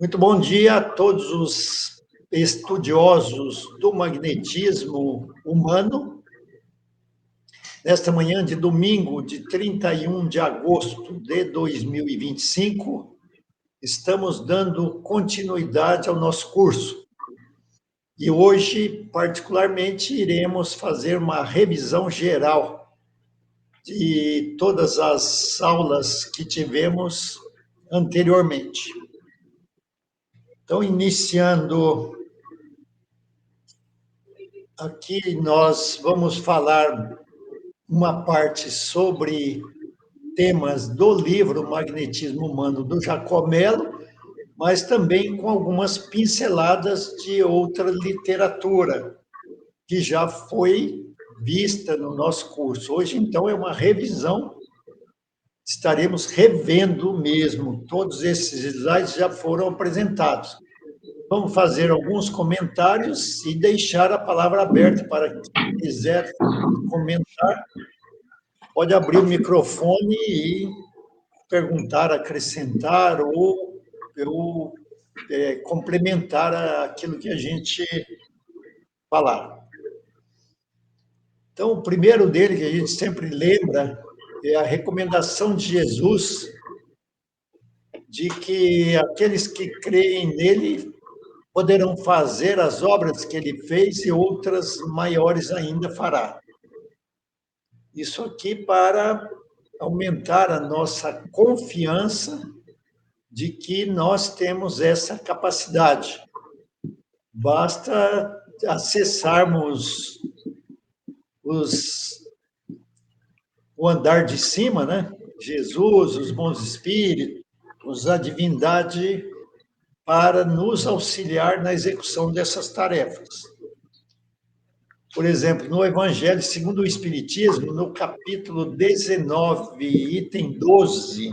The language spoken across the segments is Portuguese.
Muito bom dia a todos os estudiosos do magnetismo humano. Nesta manhã de domingo, de 31 de agosto de 2025, estamos dando continuidade ao nosso curso. E hoje, particularmente, iremos fazer uma revisão geral de todas as aulas que tivemos anteriormente. Então, iniciando aqui, nós vamos falar uma parte sobre temas do livro Magnetismo Humano, do Jacomelo, mas também com algumas pinceladas de outra literatura que já foi vista no nosso curso. Hoje, então, é uma revisão, estaremos revendo mesmo, todos esses slides já foram apresentados. Vamos fazer alguns comentários e deixar a palavra aberta para quem quiser comentar. Pode abrir o microfone e perguntar, acrescentar ou complementar aquilo que a gente falar. Então, o primeiro dele, que a gente sempre lembra, é a recomendação de Jesus de que aqueles que creem nele poderão fazer as obras que ele fez e outras maiores ainda fará. Isso aqui para aumentar a nossa confiança de que nós temos essa capacidade. Basta acessarmos o andar de cima, né? Jesus, os bons espíritos, a divindade, para nos auxiliar na execução dessas tarefas. Por exemplo, no Evangelho segundo o Espiritismo, no capítulo 19, item 12,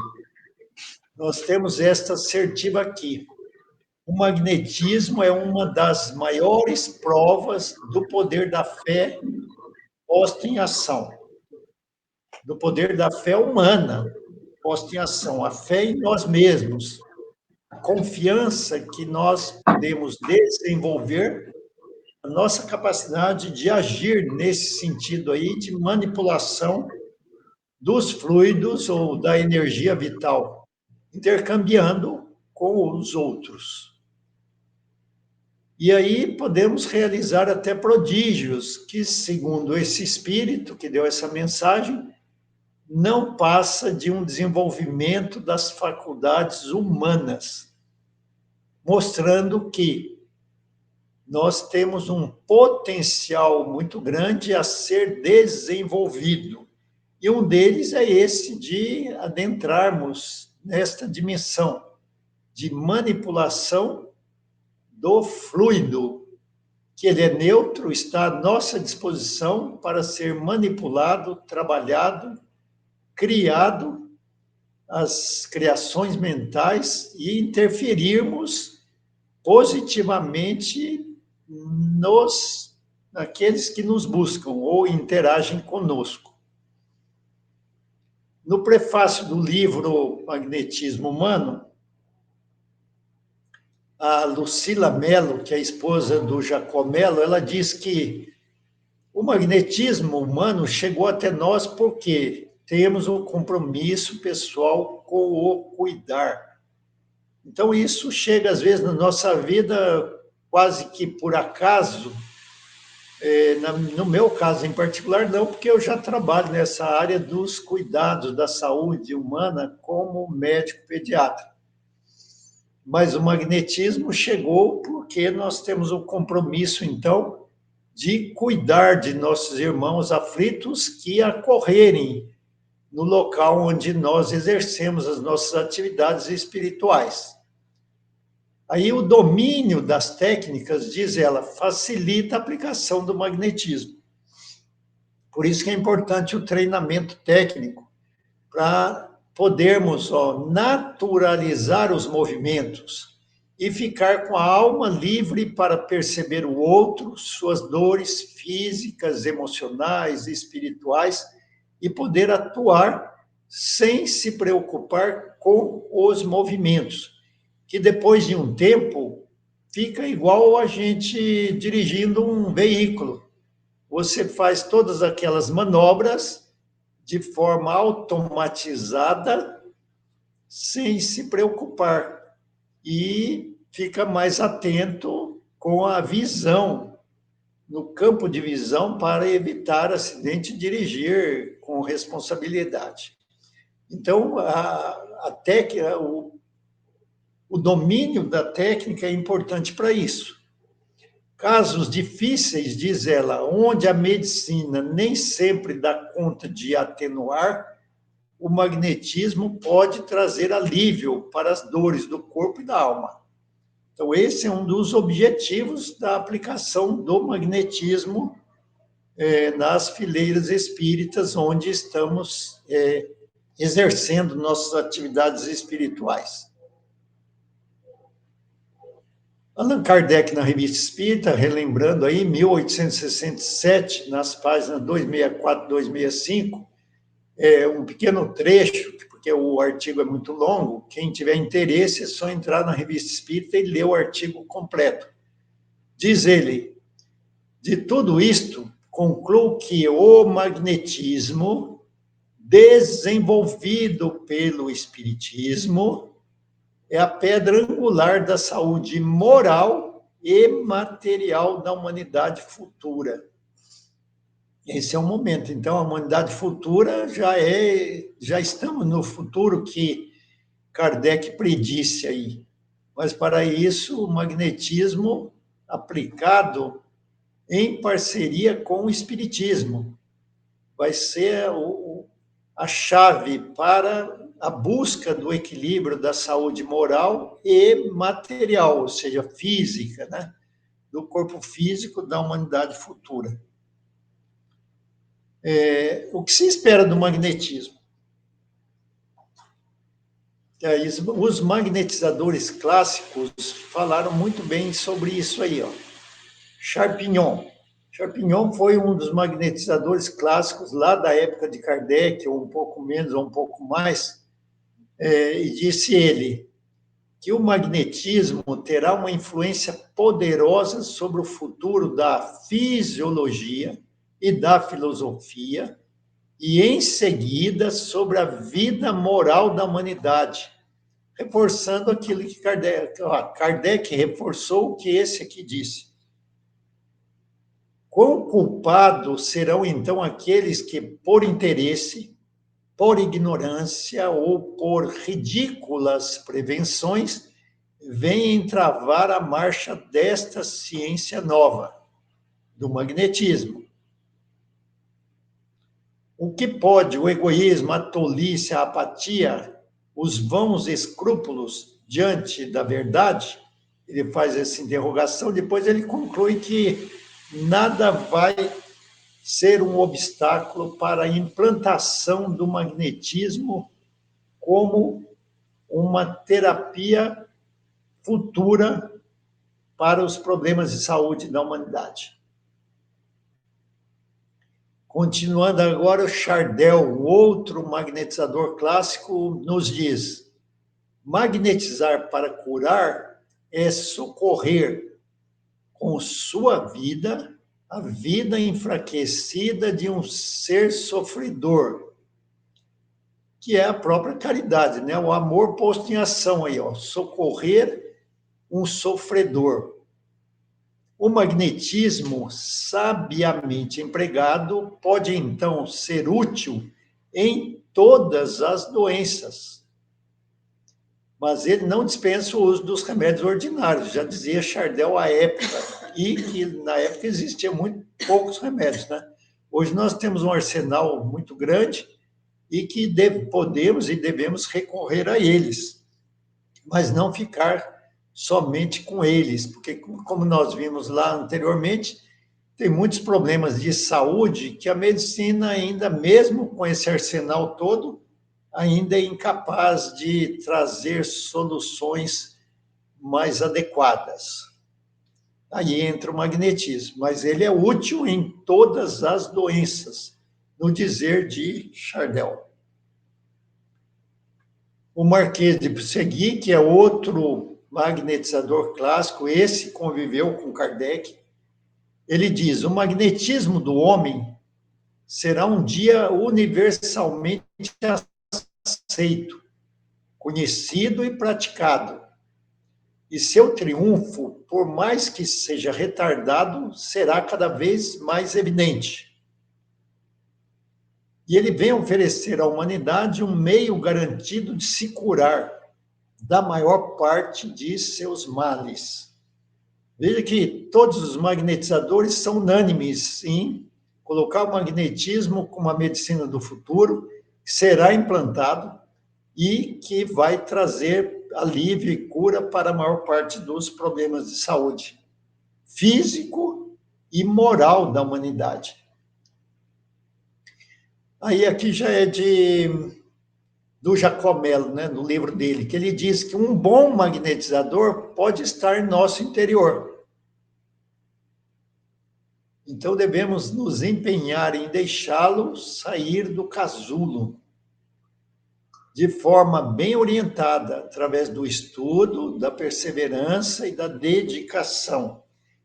nós temos esta assertiva aqui. O magnetismo é uma das maiores provas do poder da fé posta em ação. Do poder da fé humana posta em ação. A fé em nós mesmos. A confiança que nós podemos desenvolver, a nossa capacidade de agir nesse sentido aí de manipulação dos fluidos ou da energia vital, intercambiando com os outros. E aí podemos realizar até prodígios, que, segundo esse espírito que deu essa mensagem, não passa de um desenvolvimento das faculdades humanas, mostrando que nós temos um potencial muito grande a ser desenvolvido. E um deles é esse de adentrarmos nesta dimensão de manipulação do fluido, que ele é neutro, está à nossa disposição para ser manipulado, trabalhado, criado, as criações mentais e interferirmos positivamente naqueles que nos buscam ou interagem conosco. No prefácio do livro Magnetismo Humano, a Lucila Mello, que é a esposa do Jacomelo, ela diz que o magnetismo humano chegou até nós porque temos um compromisso pessoal com o cuidar. Então, isso chega, às vezes, na nossa vida quase que por acaso. No meu caso em particular, não, porque eu já trabalho nessa área dos cuidados da saúde humana como médico pediatra. Mas o magnetismo chegou porque nós temos o compromisso, então, de cuidar de nossos irmãos aflitos que acorrerem no local onde nós exercemos as nossas atividades espirituais. Aí o domínio das técnicas, diz ela, facilita a aplicação do magnetismo. Por isso que é importante o treinamento técnico, para podermos naturalizar os movimentos e ficar com a alma livre para perceber o outro, suas dores físicas, emocionais, espirituais, e poder atuar sem se preocupar com os movimentos. que depois de um tempo fica igual a gente dirigindo um veículo. Você faz todas aquelas manobras de forma automatizada, sem se preocupar, e fica mais atento com a visão, no campo de visão, para evitar acidente e dirigir com responsabilidade. Então, a técnica, o domínio da técnica é importante para isso. Casos difíceis, diz ela, onde a medicina nem sempre dá conta de atenuar, o magnetismo pode trazer alívio para as dores do corpo e da alma. Então, esse é um dos objetivos da aplicação do magnetismo nas fileiras espíritas, onde estamos exercendo nossas atividades espirituais. Allan Kardec, na Revista Espírita, relembrando aí, 1867, nas páginas 264 e 265, um pequeno trecho, porque o artigo é muito longo, quem tiver interesse é só entrar na Revista Espírita e ler o artigo completo. Diz ele, de tudo isto, concluo que o magnetismo, desenvolvido pelo Espiritismo, é a pedra angular da saúde moral e material da humanidade futura. Esse é o momento. Então, a humanidade futura já estamos no futuro que Kardec predisse aí. Mas, para isso, o magnetismo aplicado em parceria com o Espiritismo vai ser a chave para a busca do equilíbrio da saúde moral e material, ou seja, física, né? Do corpo físico da humanidade futura. O que se espera do magnetismo? Os magnetizadores clássicos falaram muito bem sobre isso aí, ó. Charpignon. Charpignon foi um dos magnetizadores clássicos lá da época de Kardec, ou um pouco menos, ou um pouco mais, e disse ele que o magnetismo terá uma influência poderosa sobre o futuro da fisiologia e da filosofia, e, em seguida, sobre a vida moral da humanidade, reforçando aquilo que Kardec reforçou o que esse aqui disse. Quão culpados serão, então, aqueles que, por interesse, por ignorância ou por ridículas prevenções, vêm travar a marcha desta ciência nova, do magnetismo? O que pode o egoísmo, a tolice, a apatia, os vãos escrúpulos diante da verdade? Ele faz essa interrogação, depois ele conclui que nada vai ser um obstáculo para a implantação do magnetismo como uma terapia futura para os problemas de saúde da humanidade. Continuando agora, o Chardel, outro magnetizador clássico, nos diz: magnetizar para curar é socorrer com sua vida a vida enfraquecida de um ser sofredor, que é a própria caridade, né? O amor posto em ação aí, ó, socorrer um sofredor. O magnetismo, sabiamente empregado, pode então ser útil em todas as doenças. Mas ele não dispensa o uso dos remédios ordinários, já dizia Chardel à época, e que na época existiam muito poucos remédios, né? Hoje nós temos um arsenal muito grande e que podemos e devemos recorrer a eles, mas não ficar somente com eles, porque, como nós vimos lá anteriormente, tem muitos problemas de saúde que a medicina ainda, mesmo com esse arsenal todo, ainda é incapaz de trazer soluções mais adequadas. Aí entra o magnetismo, mas ele é útil em todas as doenças, no dizer de Chardel. O Marquês de Pissegui, que é outro magnetizador clássico, esse conviveu com Kardec. Ele diz: o magnetismo do homem será um dia universalmente aceito, conhecido e praticado. E seu triunfo, por mais que seja retardado, será cada vez mais evidente. E ele vem oferecer à humanidade um meio garantido de se curar da maior parte de seus males. Veja que todos os magnetizadores são unânimes em colocar o magnetismo como a medicina do futuro, que será implantado e que vai trazer alívio e cura para a maior parte dos problemas de saúde físico e moral da humanidade. Aí aqui já é do Jacomelo, né, no livro dele, que ele diz que um bom magnetizador pode estar em nosso interior. Então devemos nos empenhar em deixá-lo sair do casulo, de forma bem orientada, através do estudo, da perseverança e da dedicação.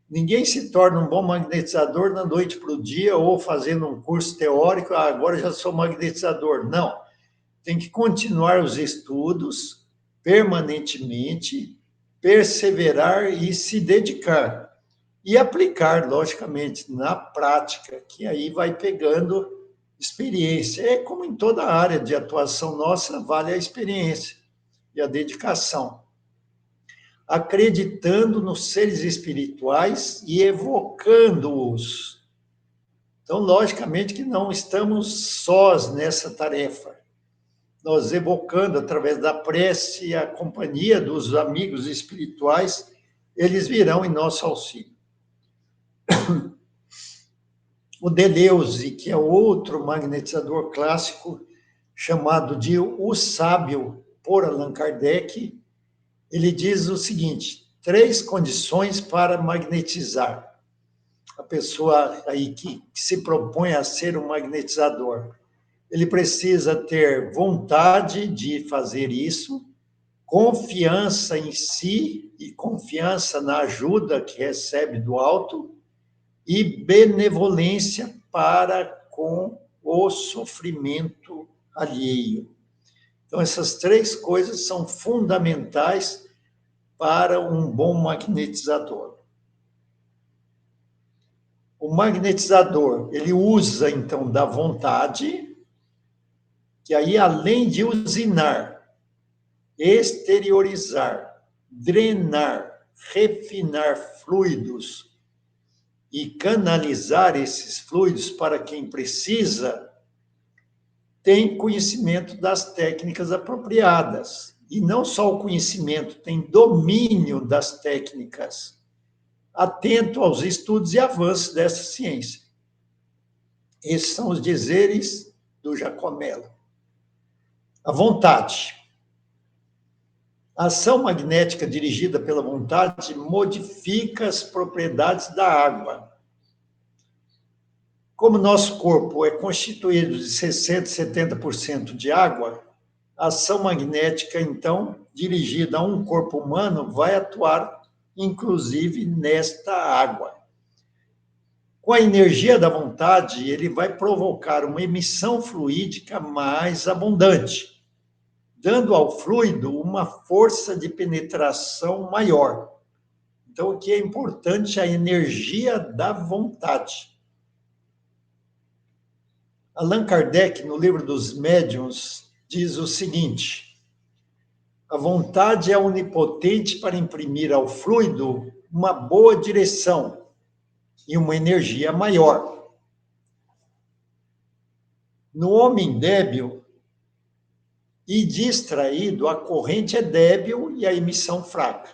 Ninguém se torna um bom magnetizador da noite para o dia ou fazendo um curso teórico, agora já sou magnetizador. Não. Tem que continuar os estudos permanentemente, perseverar e se dedicar. E aplicar, logicamente, na prática, que aí vai pegando experiência. É como em toda área de atuação nossa, vale a experiência e a dedicação. Acreditando nos seres espirituais e evocando-os. Então, logicamente que não estamos sós nessa tarefa. Nós evocando, através da prece e a companhia dos amigos espirituais, eles virão em nosso auxílio. O Deleuze, que é outro magnetizador clássico, chamado de O Sábio, por Allan Kardec, ele diz o seguinte: 3 condições para magnetizar. A pessoa aí que se propõe a ser um magnetizador. Ele precisa ter vontade de fazer isso, confiança em si e confiança na ajuda que recebe do alto, e benevolência para com o sofrimento alheio. Então, essas 3 coisas são fundamentais para um bom magnetizador. O magnetizador, ele usa, então, da vontade, que aí, além de usinar, exteriorizar, drenar, refinar fluidos e canalizar esses fluidos para quem precisa, tem conhecimento das técnicas apropriadas. E não só o conhecimento, tem domínio das técnicas, atento aos estudos e avanços dessa ciência. Esses são os dizeres do Jacomelo. A vontade. A ação magnética dirigida pela vontade modifica as propriedades da água. Como nosso corpo é constituído de 60%, 70% de água, a ação magnética, então, dirigida a um corpo humano, vai atuar, inclusive, nesta água. Com a energia da vontade, ele vai provocar uma emissão fluídica mais abundante, dando ao fluido uma força de penetração maior. Então, o que é importante é a energia da vontade. Allan Kardec, no livro dos Médiuns, diz o seguinte: a vontade é onipotente para imprimir ao fluido uma boa direção e uma energia maior. No homem débil e distraído, a corrente é débil e a emissão fraca.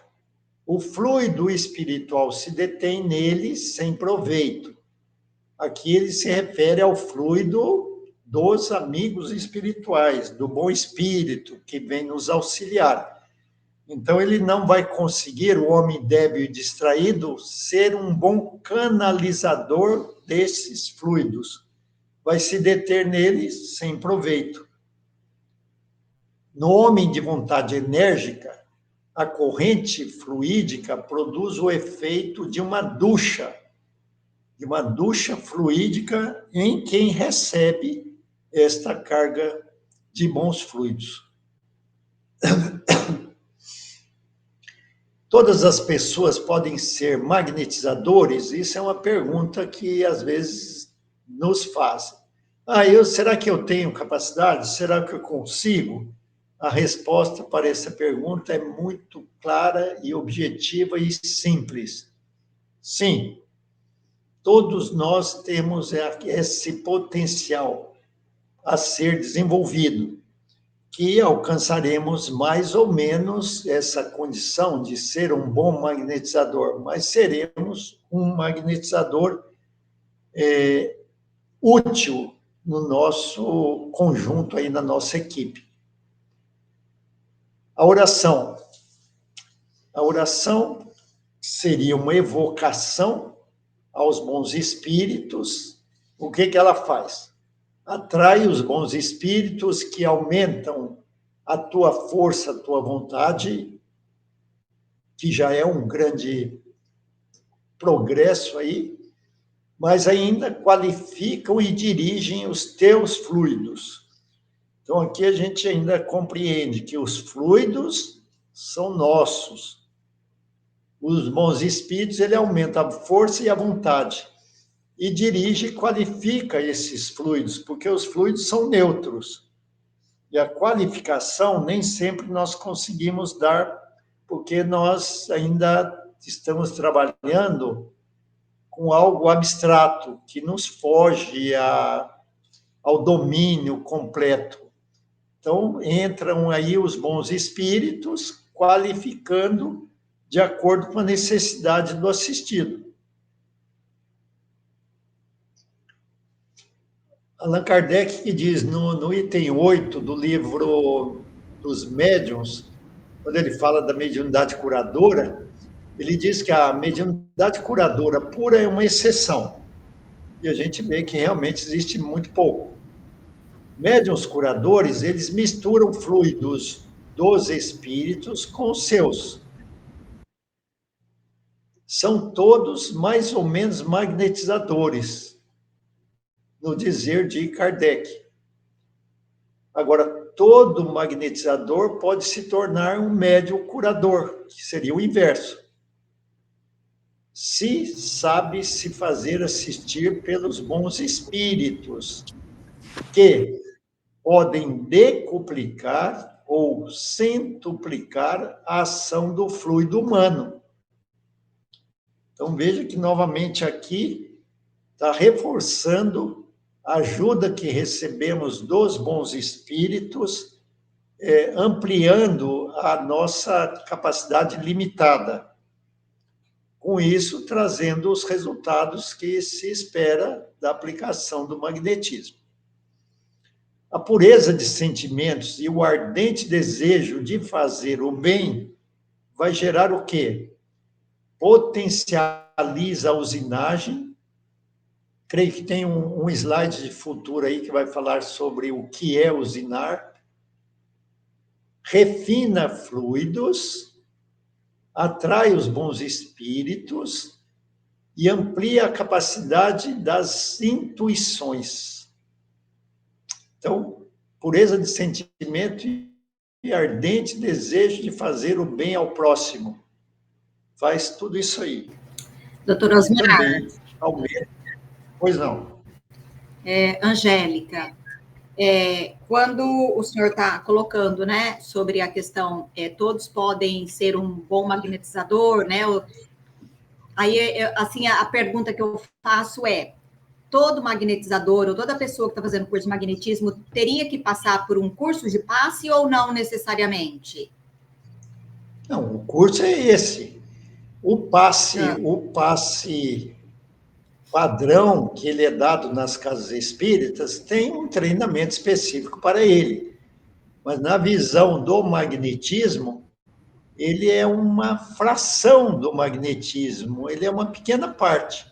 O fluido espiritual se detém nele sem proveito. Aqui ele se refere ao fluido dos amigos espirituais, do bom espírito que vem nos auxiliar. Então, ele não vai conseguir, o homem débil e distraído, ser um bom canalizador desses fluidos. Vai se deter neles sem proveito. No homem de vontade enérgica, a corrente fluídica produz o efeito de uma ducha fluídica em quem recebe esta carga de bons fluidos. Todas as pessoas podem ser magnetizadores? Isso é uma pergunta que às vezes nos fazem. Será que eu tenho capacidade? Será que eu consigo? A resposta para essa pergunta é muito clara e objetiva e simples. Sim, todos nós temos esse potencial a ser desenvolvido, que alcançaremos mais ou menos essa condição de ser um bom magnetizador, mas seremos um magnetizador útil no nosso conjunto, aí na nossa equipe. A oração. A oração seria uma evocação aos bons espíritos. O que ela faz? Atrai os bons espíritos que aumentam a tua força, a tua vontade, que já é um grande progresso aí, mas ainda qualificam e dirigem os teus fluidos. Então, aqui a gente ainda compreende que os fluidos são nossos. Os bons espíritos, ele aumenta a força e a vontade. E dirige e qualifica esses fluidos, porque os fluidos são neutros. E a qualificação nem sempre nós conseguimos dar, porque nós ainda estamos trabalhando com algo abstrato, que nos foge ao domínio completo. Então, entram aí os bons espíritos, qualificando de acordo com a necessidade do assistido. Allan Kardec que diz no item 8 do livro dos médiuns, quando ele fala da mediunidade curadora, ele diz que a mediunidade curadora pura é uma exceção. E a gente vê que realmente existe muito pouco. Médiuns curadores, eles misturam fluidos dos espíritos com os seus. São todos mais ou menos magnetizadores, no dizer de Kardec. Agora, todo magnetizador pode se tornar um médium curador, que seria o inverso. Se sabe se fazer assistir pelos bons espíritos, que podem decuplicar ou centuplicar a ação do fluido humano. Então, veja que, novamente, aqui está reforçando a ajuda que recebemos dos bons espíritos, ampliando a nossa capacidade limitada. Com isso, trazendo os resultados que se espera da aplicação do magnetismo. A pureza de sentimentos e o ardente desejo de fazer o bem vai gerar o quê? Potencializa a usinagem. Creio que tem um slide de futuro aí que vai falar sobre o que é usinar. Refina fluidos, atrai os bons espíritos e amplia a capacidade das intuições. Então, pureza de sentimento e ardente desejo de fazer o bem ao próximo. Faz tudo isso aí. Doutor Osmar. Aumenta. Pois não. Angélica, quando o senhor está colocando, né, sobre a questão, todos podem ser um bom magnetizador, né? Aí, assim, a pergunta que eu faço é: todo magnetizador ou toda pessoa que está fazendo curso de magnetismo teria que passar por um curso de passe ou não necessariamente? Não, o curso é esse. O passe padrão que ele é dado nas casas espíritas tem um treinamento específico para ele. Mas na visão do magnetismo, ele é uma fração do magnetismo, ele é uma pequena parte.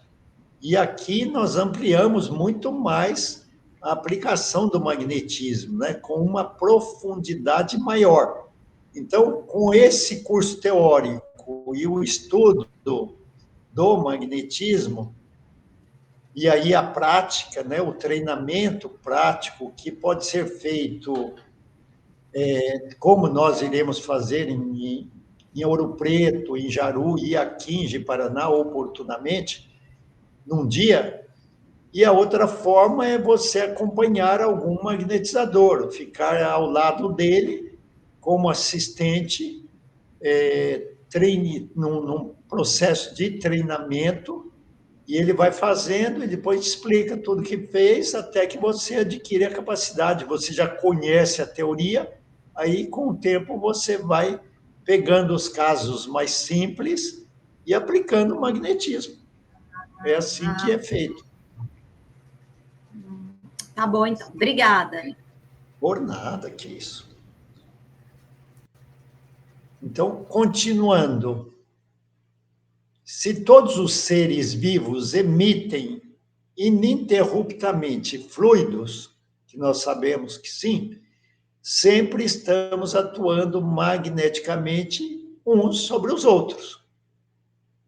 E aqui nós ampliamos muito mais a aplicação do magnetismo, né, com uma profundidade maior. Então, com esse curso teórico e o estudo do magnetismo, e aí a prática, né, o treinamento prático, que pode ser feito, como nós iremos fazer em Ouro Preto, em Jaru e aqui em Ji-Paraná, oportunamente, num dia. E a outra forma é você acompanhar algum magnetizador, ficar ao lado dele como assistente, num processo de treinamento, e ele vai fazendo e depois explica tudo que fez até que você adquire a capacidade. Você já conhece a teoria, aí com o tempo você vai pegando os casos mais simples e aplicando o magnetismo. É assim que é feito. Tá bom, então. Obrigada. Por nada, que isso. Então, continuando. Se todos os seres vivos emitem ininterruptamente fluidos, que nós sabemos que sim, sempre estamos atuando magneticamente uns sobre os outros.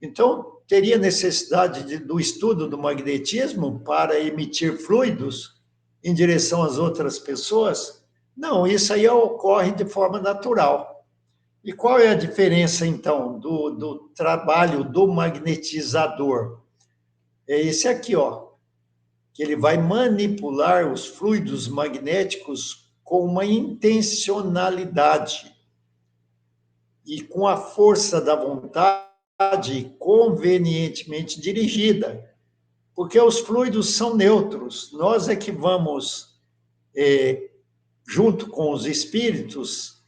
Então, teria necessidade do estudo do magnetismo para emitir fluidos em direção às outras pessoas? Não, isso aí ocorre de forma natural. E qual é a diferença, então, do trabalho do magnetizador? É esse aqui, ó, que ele vai manipular os fluidos magnéticos com uma intencionalidade e com a força da vontade convenientemente dirigida, porque os fluidos são neutros. Nós é que vamos, junto com os espíritos,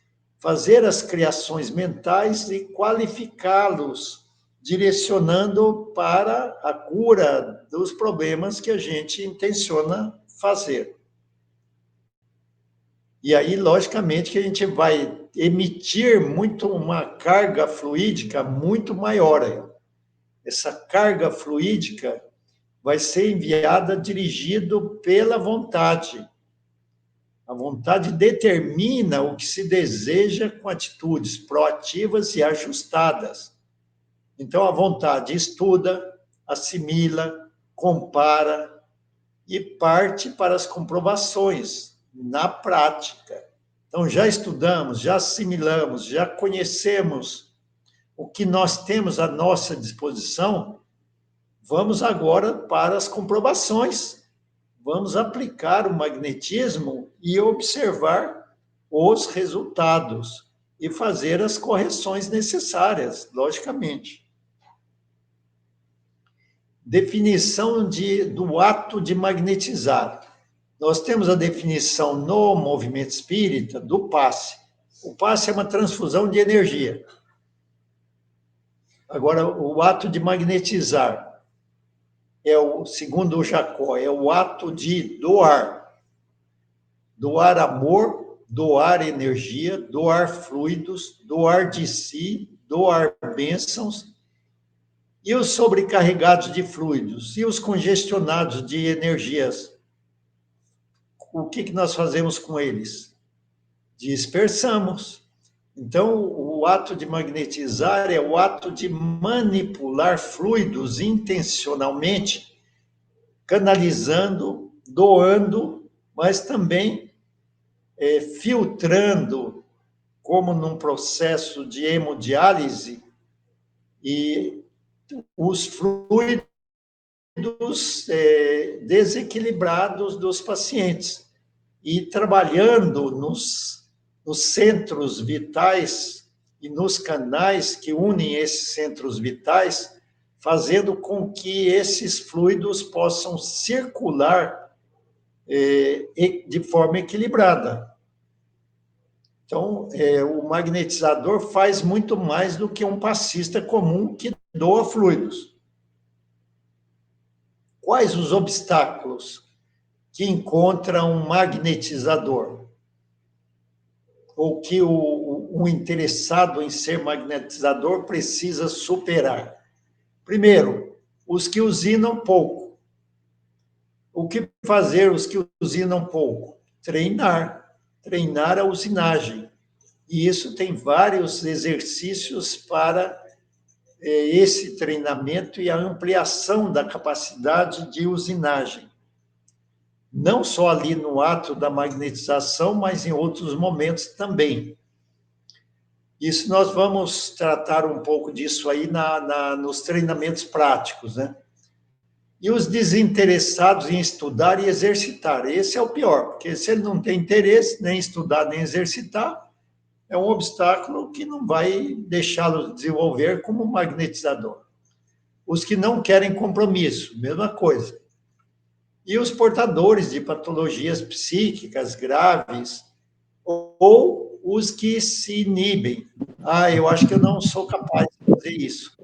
fazer as criações mentais e qualificá-los, direcionando para a cura dos problemas que a gente intenciona fazer. E aí, logicamente, que a gente vai emitir uma carga fluídica muito maior. Essa carga fluídica vai ser enviada dirigido pela vontade. A vontade determina o que se deseja com atitudes proativas e ajustadas. Então, a vontade estuda, assimila, compara e parte para as comprovações na prática. Então, já estudamos, já assimilamos, já conhecemos o que nós temos à nossa disposição, vamos agora para as comprovações. Vamos aplicar o magnetismo e observar os resultados e fazer as correções necessárias, logicamente. Definição do ato de magnetizar. Nós temos a definição no movimento espírita do passe. O passe é uma transfusão de energia. Agora, o ato de magnetizar segundo o Jacó, é o ato de doar. Doar amor, doar energia, doar fluidos, doar de si, doar bênçãos. E os sobrecarregados de fluidos? E os congestionados de energias? O que nós fazemos com eles? Dispersamos. Então, o ato de magnetizar é o ato de manipular fluidos intencionalmente, canalizando, doando, mas também filtrando, como num processo de hemodiálise, e os fluidos desequilibrados dos pacientes, e trabalhando nos centros vitais e nos canais que unem esses centros vitais, fazendo com que esses fluidos possam circular de forma equilibrada. Então, o magnetizador faz muito mais do que um passista comum que doa fluidos. Quais os obstáculos que encontra um magnetizador? Ou que um interessado em ser magnetizador precisa superar? Primeiro, os que usinam pouco. O que fazer os que usinam pouco? Treinar a usinagem. E isso tem vários exercícios para esse treinamento e a ampliação da capacidade de usinagem. Não só ali no ato da magnetização, mas em outros momentos também. Isso nós vamos tratar um pouco disso aí nos treinamentos práticos, né? E os desinteressados em estudar e exercitar, esse é o pior, porque se ele não tem interesse nem em estudar nem exercitar, é um obstáculo que não vai deixá-lo desenvolver como magnetizador. Os que não querem compromisso, mesma coisa. E os portadores de patologias psíquicas graves, ou os que se inibem. Eu acho que eu não sou capaz de fazer isso.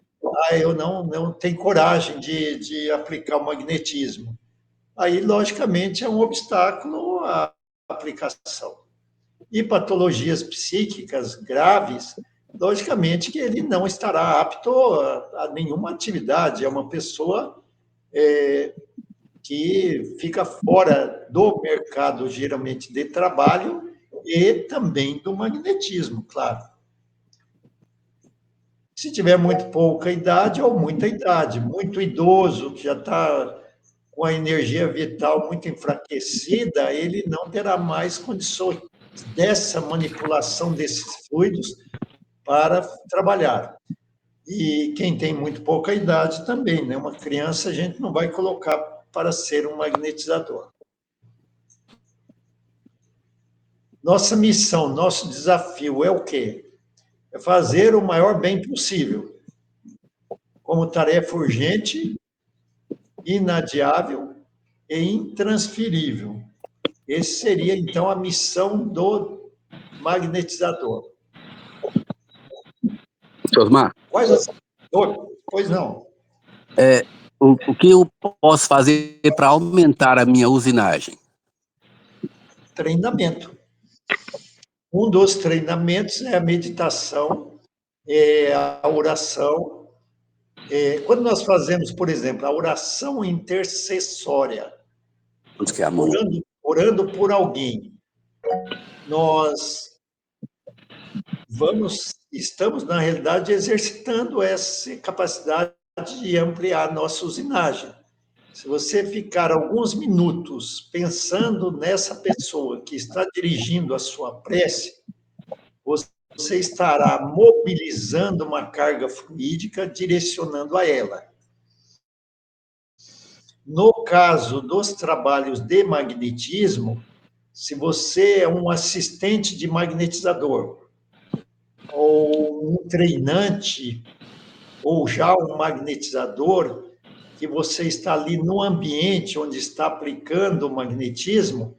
Eu não tenho coragem de aplicar o magnetismo. Aí, logicamente, é um obstáculo à aplicação. E patologias psíquicas graves, logicamente que ele não estará apto a nenhuma atividade, é uma pessoa que fica fora do mercado, geralmente, de trabalho e também do magnetismo, claro. Se tiver muito pouca idade ou muita idade, muito idoso, que já está com a energia vital muito enfraquecida, ele não terá mais condições dessa manipulação desses fluidos para trabalhar. E quem tem muito pouca idade também, né? Uma criança a gente não vai colocar para ser um magnetizador. Nossa missão, nosso desafio é o quê? É fazer o maior bem possível, como tarefa urgente, inadiável e intransferível. Esse seria, então, a missão do magnetizador. Osmar? Pois não. O que eu posso fazer para aumentar a minha usinagem? Treinamento. Um dos treinamentos é a meditação, é a oração. Quando nós fazemos, por exemplo, a oração intercessória, orando por alguém, nós estamos, na realidade, exercitando essa capacidade de ampliar nossa usinagem. Se você ficar alguns minutos pensando nessa pessoa que está dirigindo a sua prece, você estará mobilizando uma carga fluídica, direcionando a ela. No caso dos trabalhos de magnetismo, se você é um assistente de magnetizador, ou um treinante, ou já um magnetizador, que você está ali no ambiente onde está aplicando o magnetismo,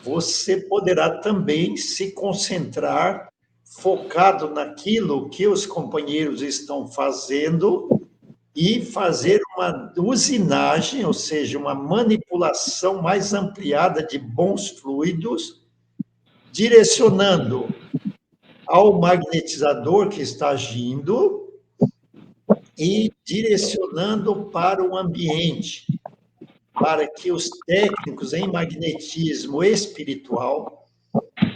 você poderá também se concentrar focado naquilo que os companheiros estão fazendo e fazer uma usinagem, ou seja, uma manipulação mais ampliada de bons fluidos, direcionando ao magnetizador que está agindo e direcionando para o ambiente, para que os técnicos em magnetismo espiritual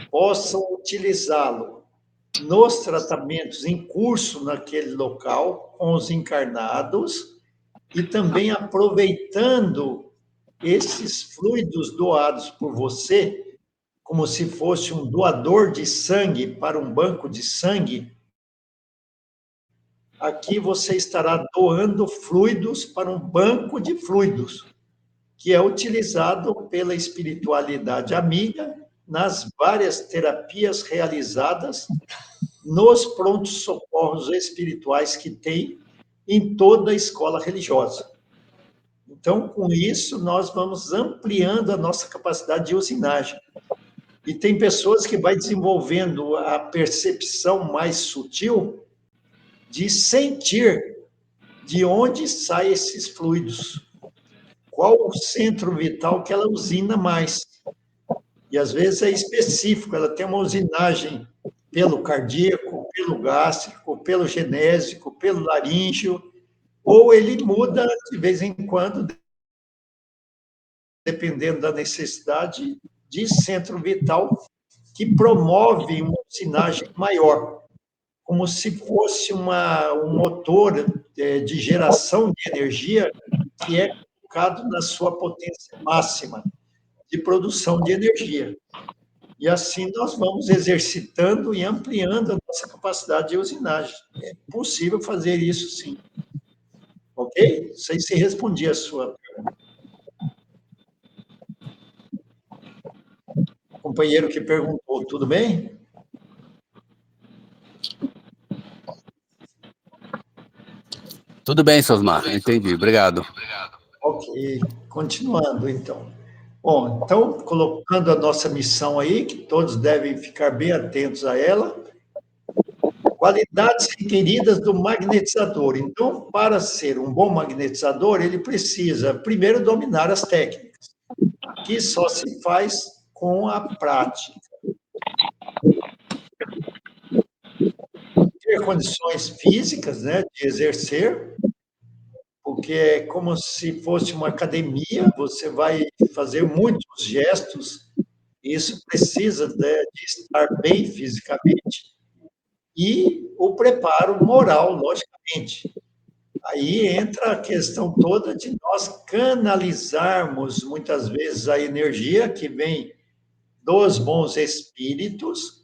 possam utilizá-lo nos tratamentos em curso naquele local, com os encarnados, e também aproveitando esses fluidos doados por você, como se fosse um doador de sangue para um banco de sangue. Aqui você estará doando fluidos para um banco de fluidos, que é utilizado pela espiritualidade amiga nas várias terapias realizadas nos prontos socorros espirituais que tem em toda a escola religiosa. Então, com isso, nós vamos ampliando a nossa capacidade de usinagem. E tem pessoas que vai desenvolvendo a percepção mais sutil de sentir de onde saem esses fluidos. Qual o centro vital que ela usina mais. E, às vezes, é específico, ela tem uma usinagem pelo cardíaco, pelo gástrico, pelo genésico, pelo laríngeo, ou ele muda de vez em quando, dependendo da necessidade, de centro vital, que promove uma usinagem maior, como se fosse um motor de geração de energia que é colocado na sua potência máxima de produção de energia. E assim nós vamos exercitando e ampliando a nossa capacidade de usinagem. É possível fazer isso, sim. Ok? Não sei se respondi a sua pergunta. O companheiro que perguntou, tudo bem? Tudo bem, Sosmar, entendi, obrigado. Ok, continuando então. Bom, então, colocando a nossa missão aí, que todos devem ficar bem atentos a ela. Qualidades requeridas do magnetizador. Então, para ser um bom magnetizador, ele precisa, primeiro, dominar as técnicas, que só se faz com a prática. Ter condições físicas, né, de exercer, porque é como se fosse uma academia, você vai fazer muitos gestos, isso precisa, né, de estar bem fisicamente, e o preparo moral, logicamente. Aí entra a questão toda de nós canalizarmos, muitas vezes, a energia que vem dos bons espíritos,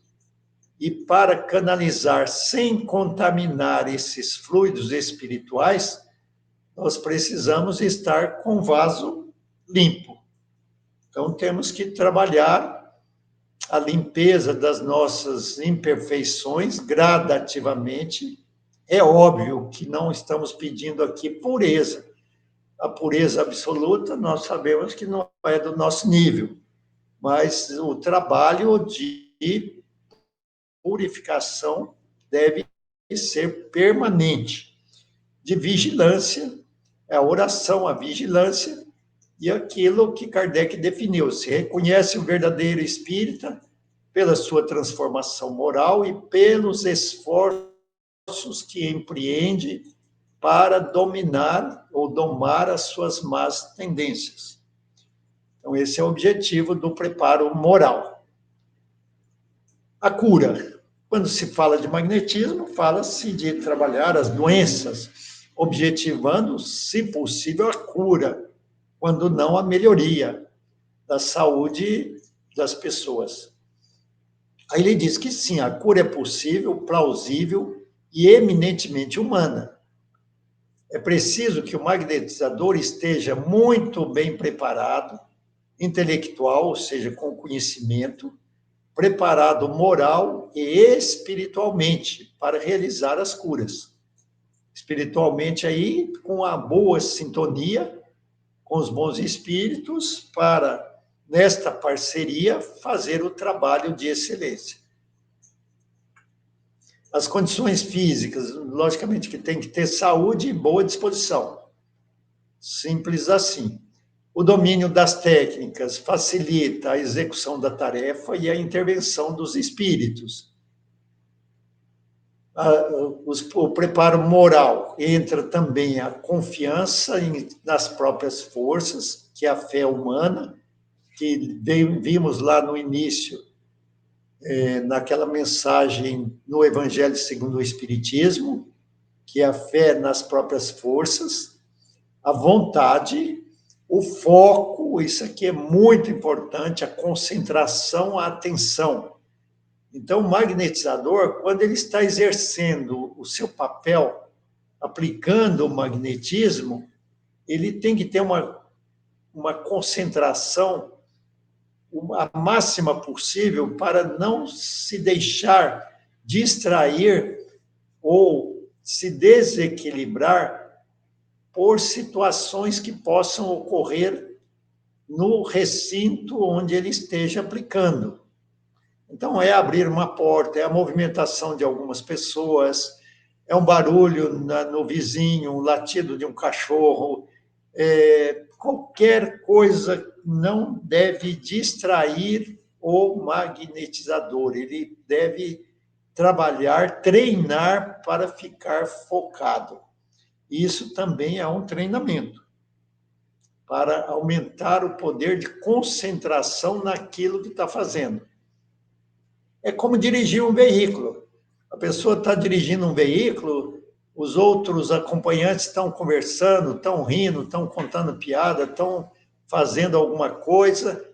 e para canalizar sem contaminar esses fluidos espirituais, nós precisamos estar com o vaso limpo. Então, temos que trabalhar a limpeza das nossas imperfeições gradativamente. É óbvio que não estamos pedindo aqui pureza. A pureza absoluta, nós sabemos que não é do nosso nível, mas o trabalho de purificação deve ser permanente, de vigilância, a oração, a vigilância, e aquilo que Kardec definiu, se reconhece o verdadeiro espírita pela sua transformação moral e pelos esforços que empreende para dominar ou domar as suas más tendências. Então, esse é o objetivo do preparo moral. A cura. Quando se fala de magnetismo, fala-se de trabalhar as doenças, objetivando, se possível, a cura, quando não a melhoria da saúde das pessoas. Aí ele diz que sim, a cura é possível, plausível e eminentemente humana. É preciso que o magnetizador esteja muito bem preparado, intelectual, ou seja, com conhecimento, preparado moral e espiritualmente para realizar as curas. Espiritualmente aí, com a boa sintonia com os bons espíritos, para, nesta parceria, fazer o trabalho de excelência. As condições físicas, logicamente que tem que ter saúde e boa disposição. Simples assim. O domínio das técnicas facilita a execução da tarefa e a intervenção dos espíritos. O preparo moral entra também a confiança nas próprias forças, que é a fé humana, que vimos lá no início, naquela mensagem no Evangelho segundo o Espiritismo, que é a fé nas próprias forças, a vontade, o foco, isso aqui é muito importante, a concentração, a atenção. Então, o magnetizador, quando ele está exercendo o seu papel, aplicando o magnetismo, ele tem que ter uma concentração a máxima possível para não se deixar distrair ou se desequilibrar por situações que possam ocorrer no recinto onde ele esteja aplicando. Então, é abrir uma porta, é a movimentação de algumas pessoas, é um barulho no vizinho, um latido de um cachorro, qualquer coisa não deve distrair o magnetizador, ele deve trabalhar, treinar para ficar focado. Isso também é um treinamento, para aumentar o poder de concentração naquilo que está fazendo. É como dirigir um veículo. A pessoa está dirigindo um veículo, os outros acompanhantes estão conversando, estão rindo, estão contando piada, estão fazendo alguma coisa,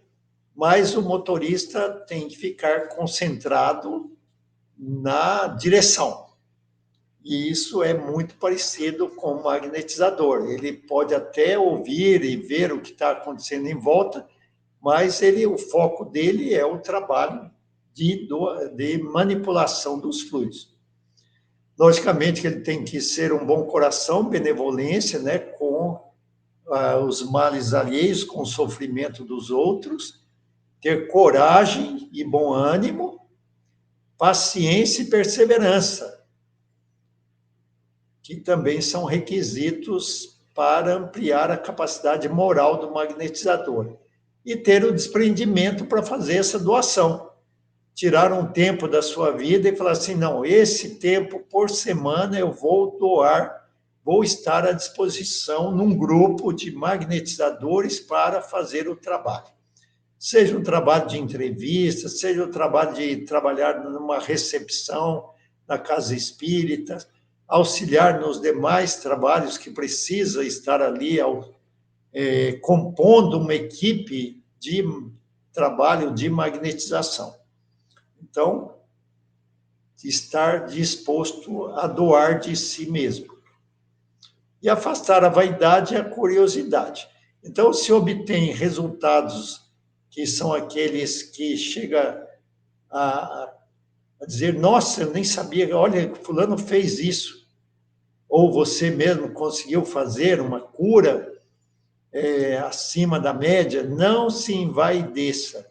mas o motorista tem que ficar concentrado na direção. E isso é muito parecido com o magnetizador. Ele pode até ouvir e ver o que está acontecendo em volta, mas o foco dele é o trabalho de manipulação dos fluidos. Logicamente que ele tem que ser um bom coração, benevolência, né, com os males alheios, com o sofrimento dos outros, ter coragem e bom ânimo, paciência e perseverança, que também são requisitos para ampliar a capacidade moral do magnetizador. E ter o desprendimento para fazer essa doação. Tirar um tempo da sua vida e falar assim, não, esse tempo por semana eu vou doar, vou estar à disposição num grupo de magnetizadores para fazer o trabalho. Seja um trabalho de entrevista, seja o trabalho de trabalhar numa recepção na casa espírita, auxiliar nos demais trabalhos que precisa estar ali compondo uma equipe de trabalho de magnetização. Então, estar disposto a doar de si mesmo. E afastar a vaidade e a curiosidade. Então, se obtém resultados que são aqueles que chega a dizer, nossa, eu nem sabia, olha, fulano fez isso. Ou você mesmo conseguiu fazer uma cura acima da média, não se envaideça.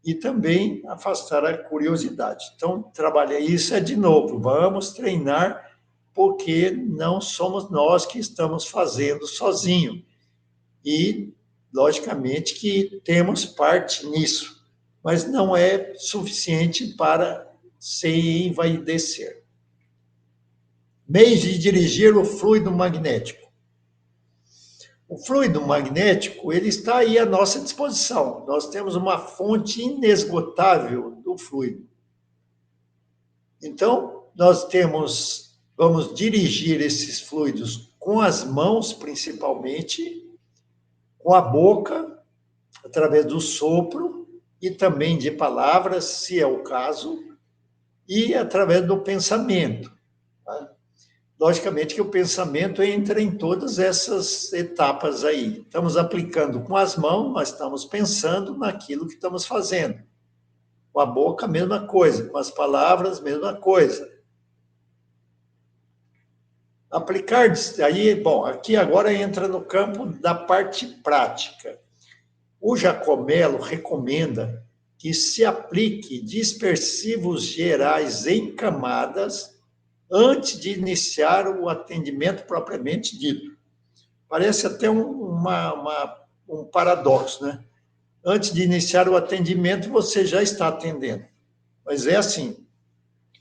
E também afastar a curiosidade. Então, trabalhar isso de novo, vamos treinar, porque não somos nós que estamos fazendo sozinho. E, logicamente, que temos parte nisso, mas não é suficiente para se envaidecer. Meios de dirigir o fluido magnético. O fluido magnético, ele está aí à nossa disposição. Nós temos uma fonte inesgotável do fluido. Então, vamos dirigir esses fluidos com as mãos, principalmente, com a boca, através do sopro, e também de palavras, se é o caso, e através do pensamento. Tá? Logicamente que o pensamento entra em todas essas etapas aí. Estamos aplicando com as mãos, mas estamos pensando naquilo que estamos fazendo. Com a boca, a mesma coisa. Com as palavras, a mesma coisa. Aplicar, aí, bom, aqui agora entra no campo da parte prática. O Jacomelo recomenda que se aplique dispersivos gerais em camadas antes de iniciar o atendimento propriamente dito. Parece até um paradoxo, né? Antes de iniciar o atendimento, você já está atendendo. Mas é assim,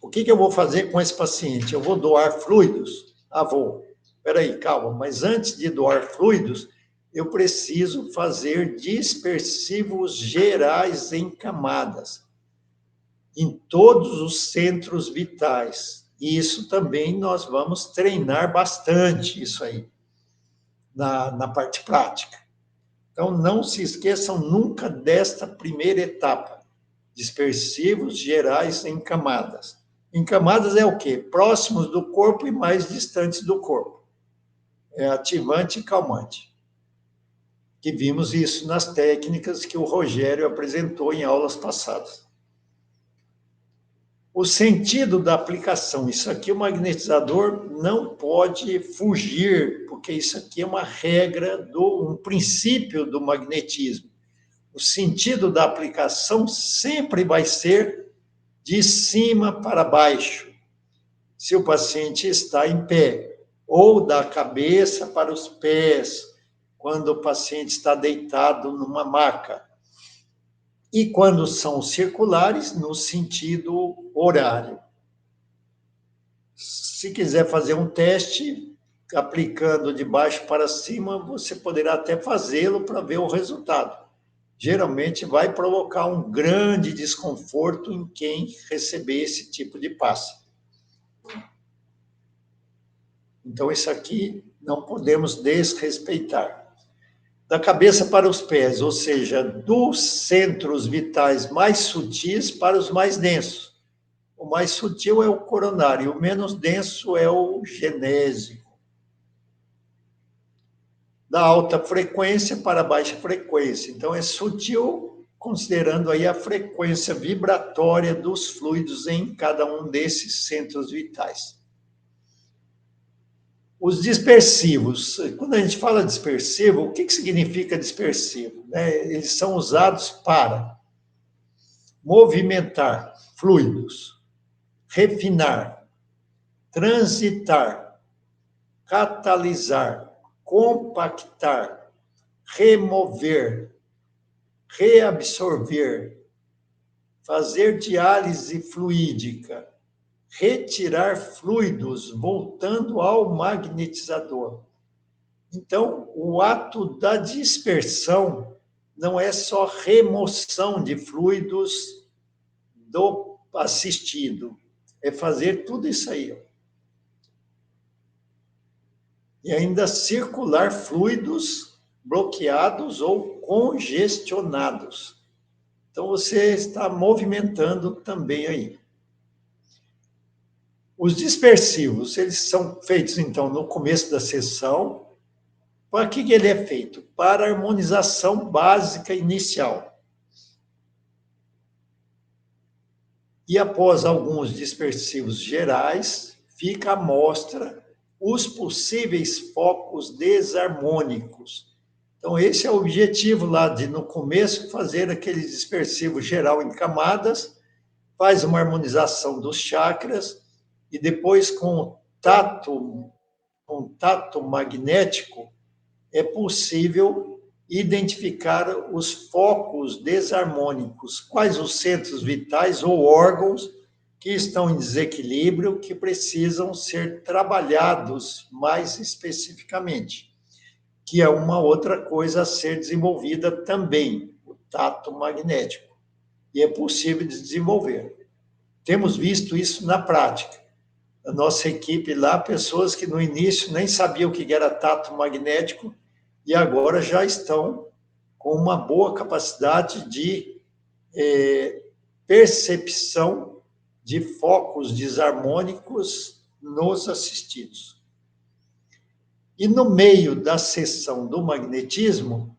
o que eu vou fazer com esse paciente? Eu vou doar fluidos? Vou. Espera aí, calma, mas antes de doar fluidos, eu preciso fazer dispersivos gerais em camadas, em todos os centros vitais. E isso também nós vamos treinar bastante, isso aí, na parte prática. Então, não se esqueçam nunca desta primeira etapa, dispersivos gerais em camadas. Em camadas é o quê? Próximos do corpo e mais distantes do corpo. É ativante e calmante. Que vimos isso nas técnicas que o Rogério apresentou em aulas passadas. O sentido da aplicação, isso aqui o magnetizador não pode fugir, porque isso aqui é uma regra, um princípio do magnetismo. O sentido da aplicação sempre vai ser de cima para baixo, se o paciente está em pé, ou da cabeça para os pés, quando o paciente está deitado numa maca. E quando são circulares, no sentido horário. Se quiser fazer um teste, aplicando de baixo para cima, você poderá até fazê-lo para ver o resultado. geralmente vai provocar um grande desconforto em quem receber esse tipo de passe. Então, isso aqui não podemos desrespeitar. Da cabeça para os pés, ou seja, dos centros vitais mais sutis para os mais densos. O mais sutil é o coronário, o menos denso é o genésico. Da alta frequência para a baixa frequência. Então, é sutil, considerando aí a frequência vibratória dos fluidos em cada um desses centros vitais. Os dispersivos. Quando a gente fala dispersivo, o que significa dispersivo? Eles são usados para movimentar fluidos, refinar, transitar, catalisar, compactar, remover, reabsorver, fazer diálise fluídica, retirar fluidos voltando ao magnetizador. Então, o ato da dispersão não é só remoção de fluidos do assistido, é fazer tudo isso aí. E ainda circular fluidos bloqueados ou congestionados. Então, você está movimentando também aí. Os dispersivos, eles são feitos, então, no começo da sessão. Para que ele é feito? Para a harmonização básica inicial. E após alguns dispersivos gerais, fica à mostra os possíveis focos desarmônicos. Então, esse é o objetivo lá de, no começo, fazer aquele dispersivo geral em camadas, faz uma harmonização dos chakras, e depois, com tato magnético, é possível identificar os focos desarmônicos, quais os centros vitais ou órgãos que estão em desequilíbrio, que precisam ser trabalhados mais especificamente, que é uma outra coisa a ser desenvolvida também, o tato magnético, e é possível de desenvolver. Temos visto isso na prática. A nossa equipe lá, pessoas que no início nem sabiam o que era tato magnético e agora já estão com uma boa capacidade de percepção de focos desarmônicos nos assistidos. E no meio da sessão do magnetismo,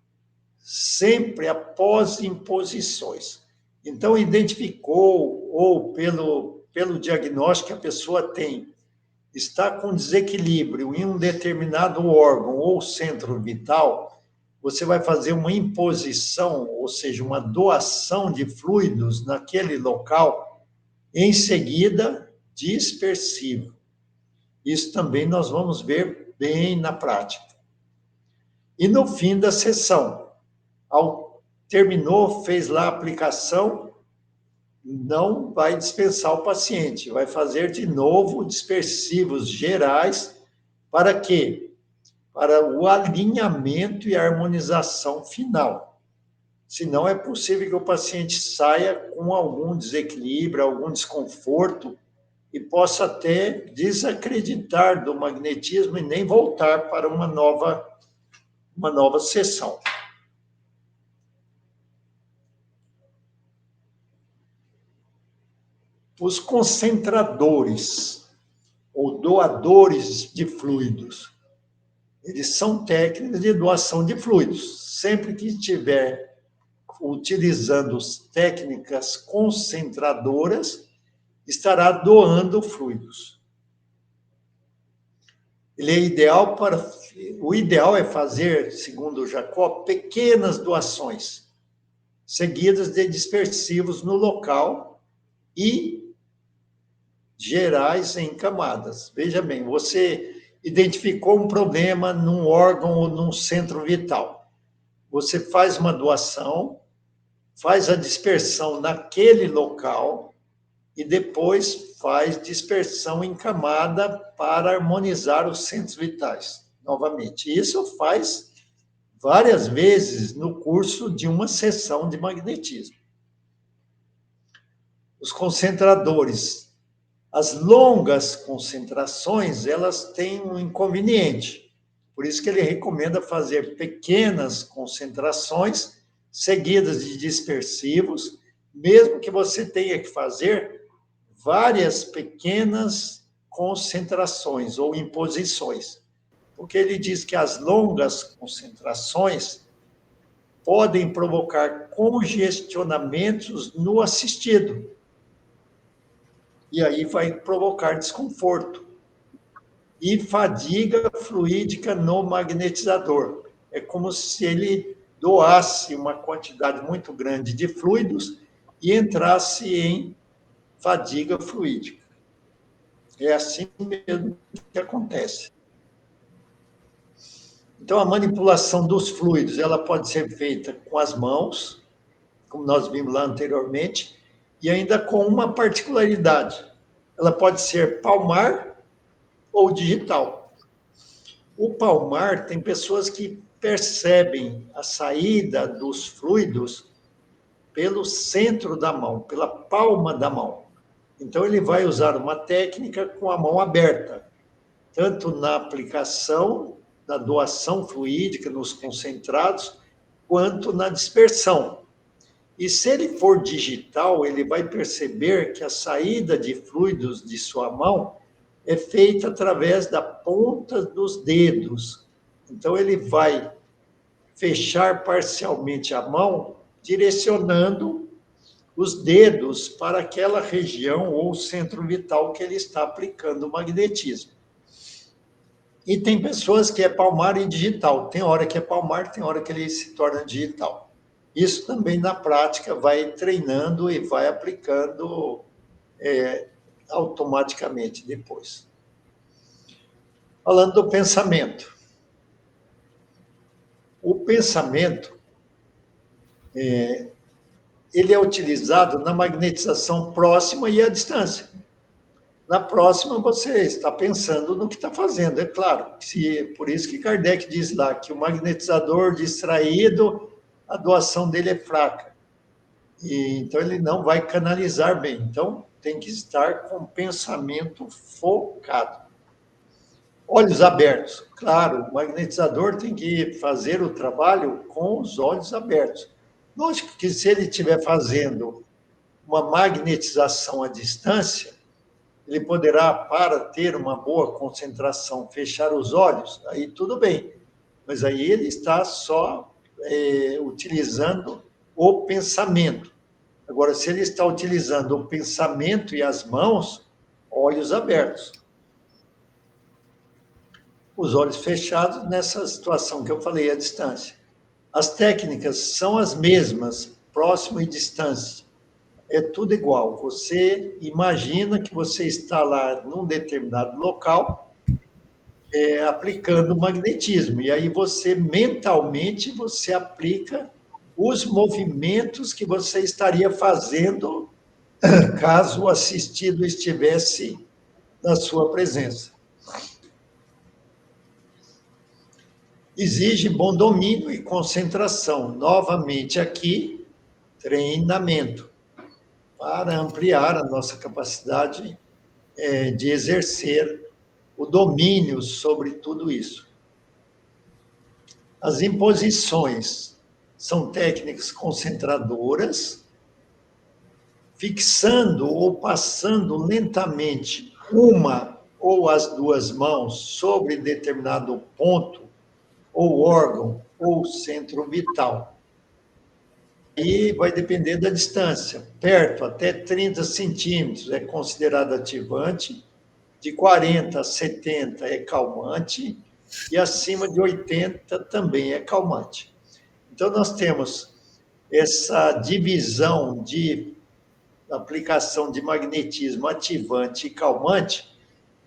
sempre após imposições. Então, identificou, ou pelo diagnóstico que a pessoa tem, está com desequilíbrio em um determinado órgão ou centro vital, você vai fazer uma imposição, ou seja, uma doação de fluidos naquele local, em seguida, dispersivo. Isso também nós vamos ver bem na prática. E no fim da sessão, terminou, fez lá a aplicação, não vai dispensar o paciente, vai fazer de novo dispersivos gerais, para quê? Para o alinhamento e harmonização final. Senão é possível que o paciente saia com algum desequilíbrio, algum desconforto, e possa até desacreditar do magnetismo e nem voltar para uma nova sessão. Os concentradores, ou doadores de fluidos, eles são técnicas de doação de fluidos. Sempre que estiver utilizando técnicas concentradoras, estará doando fluidos. Ele é ideal o ideal é fazer, segundo Jacob, pequenas doações, seguidas de dispersivos no local e gerais em camadas. Veja bem, você identificou um problema num órgão ou num centro vital. Você faz uma doação, faz a dispersão naquele local e depois faz dispersão em camada para harmonizar os centros vitais, novamente. Isso faz várias vezes no curso de uma sessão de magnetismo. Os concentradores, as longas concentrações, elas têm um inconveniente. Por isso que ele recomenda fazer pequenas concentrações seguidas de dispersivos, mesmo que você tenha que fazer várias pequenas concentrações ou imposições. Porque ele diz que as longas concentrações podem provocar congestionamentos no assistido. E aí vai provocar desconforto e fadiga fluídica no magnetizador. É como se ele doasse uma quantidade muito grande de fluidos e entrasse em fadiga fluídica. É assim mesmo que acontece. Então, a manipulação dos fluidos, ela pode ser feita com as mãos, como nós vimos lá anteriormente, e ainda com uma particularidade. Ela pode ser palmar ou digital. O palmar, tem pessoas que percebem a saída dos fluidos pelo centro da mão, pela palma da mão. Então, ele vai usar uma técnica com a mão aberta, tanto na aplicação da doação fluídica nos concentrados, quanto na dispersão. E se ele for digital, ele vai perceber que a saída de fluidos de sua mão é feita através da ponta dos dedos. Então, ele vai fechar parcialmente a mão, direcionando os dedos para aquela região ou centro vital que ele está aplicando o magnetismo. E tem pessoas que é palmar e digital. Tem hora que é palmar, tem hora que ele se torna digital. Isso também, na prática, vai treinando e vai aplicando automaticamente depois. Falando do pensamento. O pensamento, ele é utilizado na magnetização próxima e à distância. Na próxima, você está pensando no que está fazendo, é claro. Por isso que Kardec diz lá que o magnetizador distraído, a doação dele é fraca. Então, ele não vai canalizar bem. Então, tem que estar com o pensamento focado. Olhos abertos. Claro, o magnetizador tem que fazer o trabalho com os olhos abertos. Lógico que se ele estiver fazendo uma magnetização à distância, ele poderá, para ter uma boa concentração, fechar os olhos, aí tudo bem. Mas aí ele está só utilizando o pensamento. Agora, se ele está utilizando o pensamento e as mãos, olhos abertos. Os olhos fechados nessa situação que eu falei, à distância. As técnicas são as mesmas, próximo e distância. É tudo igual. Você imagina que você está lá num determinado local, aplicando magnetismo. E aí você, mentalmente, você aplica os movimentos que você estaria fazendo caso o assistido estivesse na sua presença. Exige bom domínio e concentração. Novamente aqui, treinamento, para ampliar a nossa capacidade de exercer o domínio sobre tudo isso. As imposições são técnicas concentradoras, fixando ou passando lentamente uma ou as duas mãos sobre determinado ponto, ou órgão, ou centro vital. E vai depender da distância. Perto, até 30 centímetros, é considerado ativante, de 40 a 70 é calmante, e acima de 80 também é calmante. Então, nós temos essa divisão de aplicação de magnetismo ativante e calmante,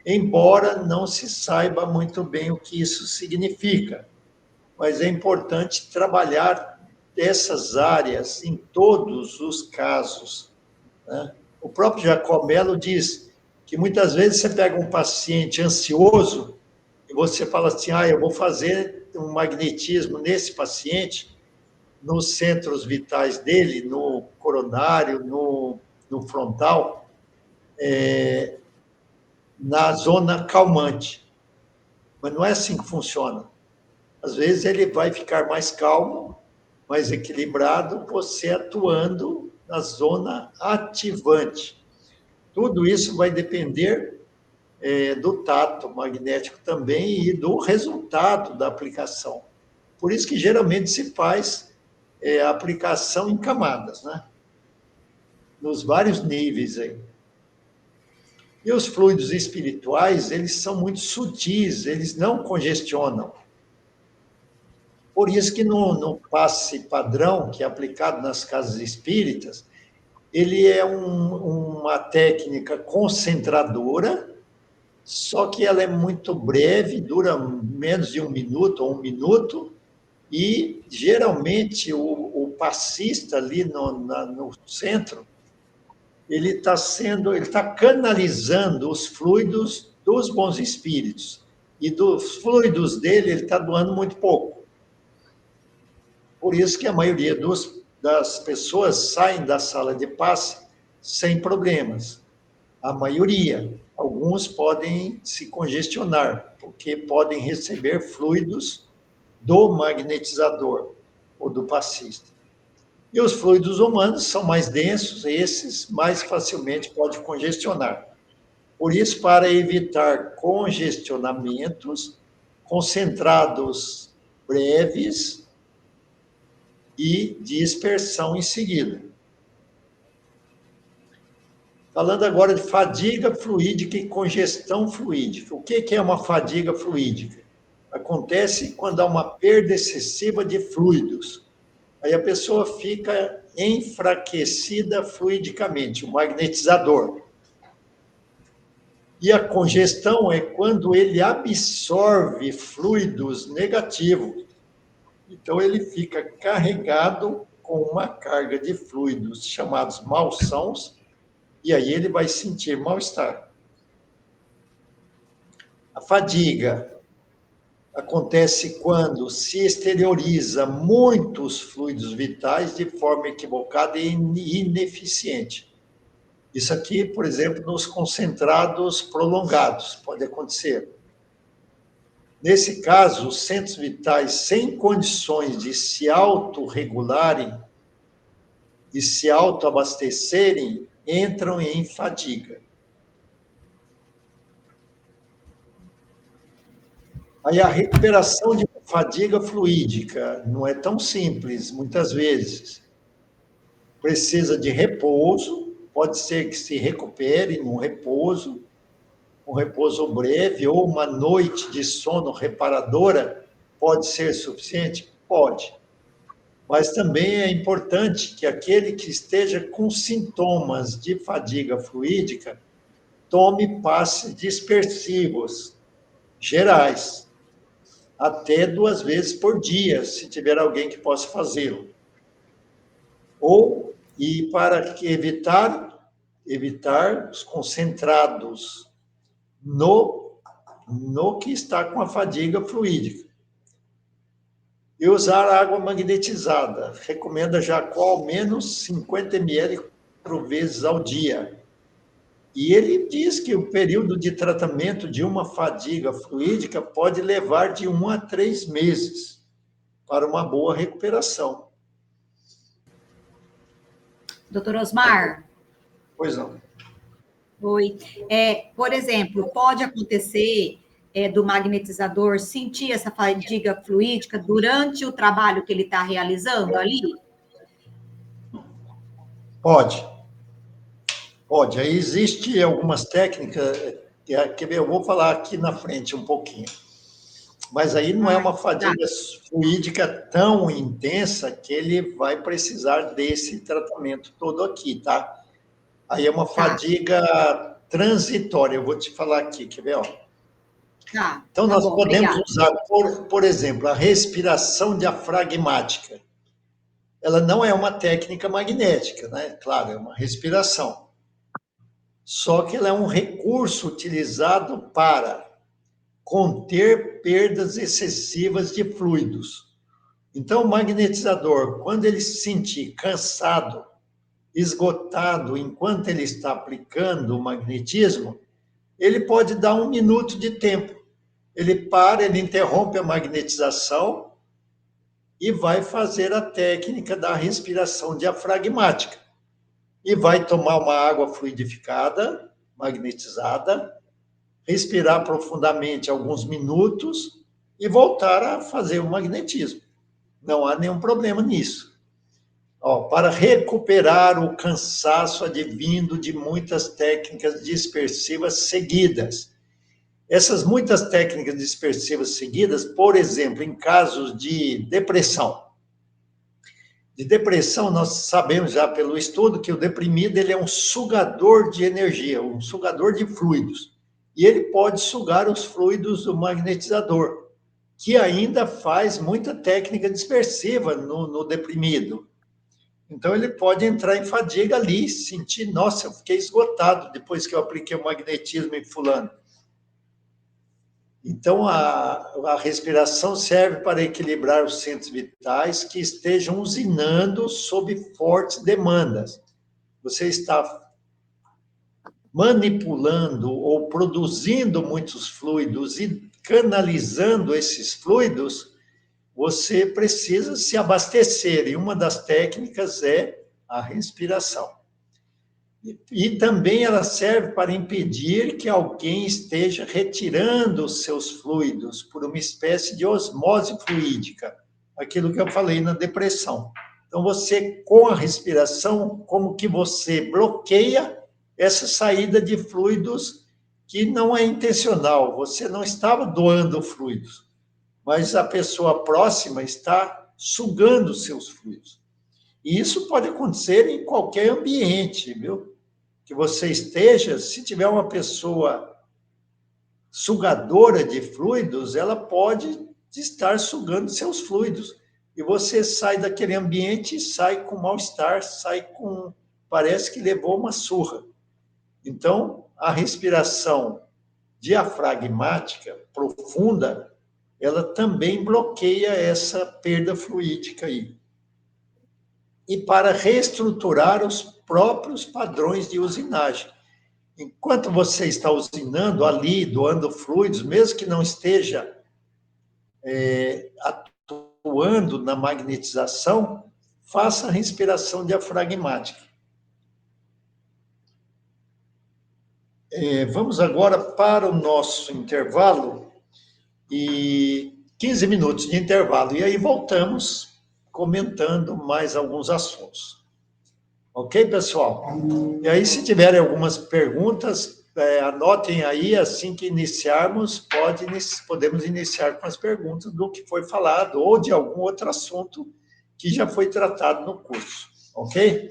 embora não se saiba muito bem o que isso significa. Mas é importante trabalhar dessas áreas em todos os casos, né? O próprio Jacob Mello diz que muitas vezes você pega um paciente ansioso, e você fala assim, eu vou fazer um magnetismo nesse paciente, nos centros vitais dele, no coronário, no frontal, na zona calmante. Mas não é assim que funciona. Às vezes ele vai ficar mais calmo, mais equilibrado, você atuando na zona ativante. Tudo isso vai depender do tato magnético também e do resultado da aplicação. Por isso que geralmente se faz a aplicação em camadas, né? Nos vários níveis aí. E os fluidos espirituais, eles são muito sutis, eles não congestionam. Por isso que no passe padrão, que é aplicado nas casas espíritas, ele é uma técnica concentradora, só que ela é muito breve, dura menos de 1 minuto ou 1 minuto, e geralmente o passista ali no centro, ele está canalizando os fluidos dos bons espíritos, e dos fluidos dele ele está doando muito pouco. Por isso que a maioria das pessoas saem da sala de passe sem problemas. A maioria. Alguns podem se congestionar, porque podem receber fluidos do magnetizador ou do passista. E os fluidos humanos são mais densos, esses mais facilmente podem congestionar. Por isso, para evitar congestionamentos, concentrados breves e dispersão em seguida. Falando agora de fadiga fluídica e congestão fluídica. O que é uma fadiga fluídica? Acontece quando há uma perda excessiva de fluidos. Aí a pessoa fica enfraquecida fluidicamente, o magnetizador. E a congestão é quando ele absorve fluidos negativos. Então, ele fica carregado com uma carga de fluidos chamados malsãos, e aí ele vai sentir mal-estar. A fadiga acontece quando se exterioriza muitos fluidos vitais de forma equivocada e ineficiente. Isso aqui, por exemplo, nos concentrados prolongados, pode acontecer. Nesse caso, os centros vitais sem condições de se autorregularem e se autoabastecerem, entram em fadiga. Aí a recuperação de fadiga fluídica não é tão simples, muitas vezes. Precisa de repouso, pode ser que se recupere num repouso, um repouso breve ou uma noite de sono reparadora pode ser suficiente? Pode. Mas também é importante que aquele que esteja com sintomas de fadiga fluídica tome passes dispersivos gerais, até 2 vezes por dia, se tiver alguém que possa fazê-lo. E para evitar os concentrados no que está com a fadiga fluídica. E usar água magnetizada. Recomenda já com ao menos 50 ml 4 vezes ao dia. E ele diz que o período de tratamento de uma fadiga fluídica pode levar de 1 a 3 meses para uma boa recuperação. Doutor Osmar? Pois não. Oi. Por exemplo, pode acontecer do magnetizador sentir essa fadiga fluídica durante o trabalho que ele está realizando ali? Pode. Aí existe algumas técnicas, que eu vou falar aqui na frente um pouquinho. Mas aí não é uma fadiga fluídica tão intensa que ele vai precisar desse tratamento todo aqui, tá? Aí é uma fadiga transitória, eu vou te falar aqui, quer ver? Então, nós podemos usar, por exemplo, a respiração diafragmática. Ela não é uma técnica magnética, né? Claro, é uma respiração. Só que ela é um recurso utilizado para conter perdas excessivas de fluidos. Então, o magnetizador, quando ele se sentir cansado, esgotado, enquanto ele está aplicando o magnetismo, ele pode dar 1 minuto de tempo. Ele para, ele interrompe a magnetização e vai fazer a técnica da respiração diafragmática. E vai tomar uma água fluidificada, magnetizada, respirar profundamente alguns minutos e voltar a fazer o magnetismo. Não há nenhum problema nisso. Para recuperar o cansaço advindo de muitas técnicas dispersivas seguidas. Essas muitas técnicas dispersivas seguidas, por exemplo, em casos de depressão. De depressão, nós sabemos já pelo estudo que o deprimido ele é um sugador de energia, um sugador de fluidos. E ele pode sugar os fluidos do magnetizador, que ainda faz muita técnica dispersiva no deprimido. Então, ele pode entrar em fadiga ali, sentir, nossa, eu fiquei esgotado depois que eu apliquei o magnetismo em fulano. Então, a respiração serve para equilibrar os centros vitais que estejam usinando sob fortes demandas. Você está manipulando ou produzindo muitos fluidos e canalizando esses fluidos, você precisa se abastecer, e uma das técnicas é a respiração. E também ela serve para impedir que alguém esteja retirando os seus fluidos por uma espécie de osmose fluídica, aquilo que eu falei na depressão. Então, você, com a respiração, como que você bloqueia essa saída de fluidos que não é intencional, você não estava doando fluidos, mas a pessoa próxima está sugando os seus fluidos. E isso pode acontecer em qualquer ambiente, viu? Que você esteja, se tiver uma pessoa sugadora de fluidos, ela pode estar sugando seus fluidos. E você sai daquele ambiente e sai com mal-estar, parece que levou uma surra. Então, a respiração diafragmática profunda, ela também bloqueia essa perda fluídica aí. E para reestruturar os próprios padrões de usinagem. Enquanto você está usinando ali, doando fluidos, mesmo que não esteja atuando na magnetização, faça a respiração diafragmática. Vamos agora para o nosso intervalo, e 15 minutos de intervalo, e aí voltamos comentando mais alguns assuntos. Ok, pessoal? E aí, se tiverem algumas perguntas, anotem aí, assim que iniciarmos, podemos iniciar com as perguntas do que foi falado, ou de algum outro assunto que já foi tratado no curso, ok?